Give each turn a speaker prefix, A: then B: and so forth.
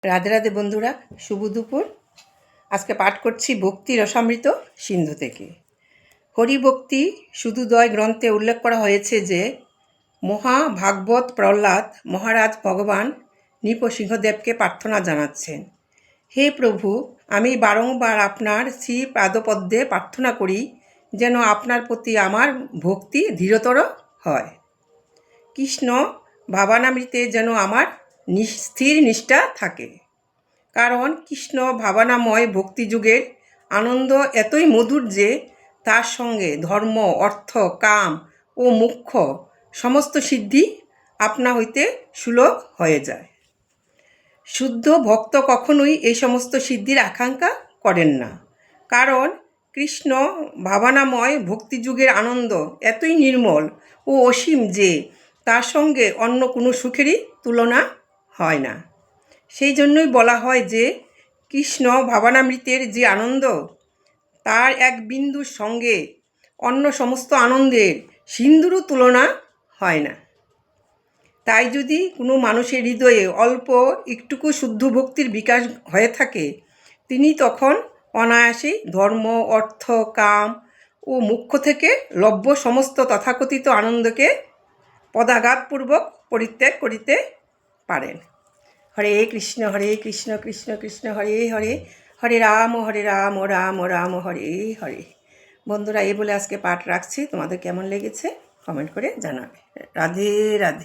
A: রাধে রাধে বন্ধুরা, শুভ দুপুর। আজকে পাঠ করছি ভক্তি রসামৃত সিন্ধু থেকে। হরিভক্তি শুধুদয় গ্রন্থে উল্লেখ করা হয়েছে যে মহাভাগবত প্রহ্লাদ মহারাজ ভগবান নৃপসিংহদেবকে প্রার্থনা জানাচ্ছেন, হে প্রভু, আমি বারংবার আপনার শ্রী পাদপদ্মে প্রার্থনা করি যেন আপনার প্রতি আমার ভক্তি দৃঢ়তর হয়। কৃষ্ণ ভাবানামৃতে যেন আমার স্থির নিষ্ঠা থাকে, কারণ কৃষ্ণ ভাবনাময় ভক্তিযুগের আনন্দ এতই মধুর যে তার সঙ্গে ধর্ম, অর্থ, কাম ও মোক্ষ সমস্ত সিদ্ধি আপনা হইতে সুলভ হয়ে যায়। শুদ্ধ ভক্ত কখনোই এই সমস্ত সিদ্ধির আকাঙ্ক্ষা করেন না, কারণ কৃষ্ণ ভাবনাময় ভক্তিযুগের আনন্দ এতই নির্মল ও অসীম যে তার সঙ্গে অন্য কোনো সুখেরই তুলনা হয় না। সেই জন্যই বলা হয় যে কৃষ্ণ ভাবনামৃতের যে আনন্দ তার এক বিন্দুর সঙ্গে অন্য সমস্ত আনন্দের সিন্ধুরও তুলনা হয় না। তাই যদি কোনো মানুষের হৃদয়ে অল্প একটুকু শুদ্ধ ভক্তির বিকাশ হয়ে থাকে, তিনি তখন অনায়াসেই ধর্ম, অর্থ, কাম ও মোক্ষ থেকে লভ্য সমস্ত তথাকথিত আনন্দকে পদাঘাতপূর্বক পরিত্যাগ করিতে পারেন। হরে কৃষ্ণ কৃষ্ণ কৃষ্ণ হরে হরে, হরে রাম রাম রাম হরে হরে। বন্ধুরা, এই বলে আজকে পাঠ রাখছি। তোমাদের কেমন লেগেছে কমেন্ট করে জানাবে। রাধে রাধে।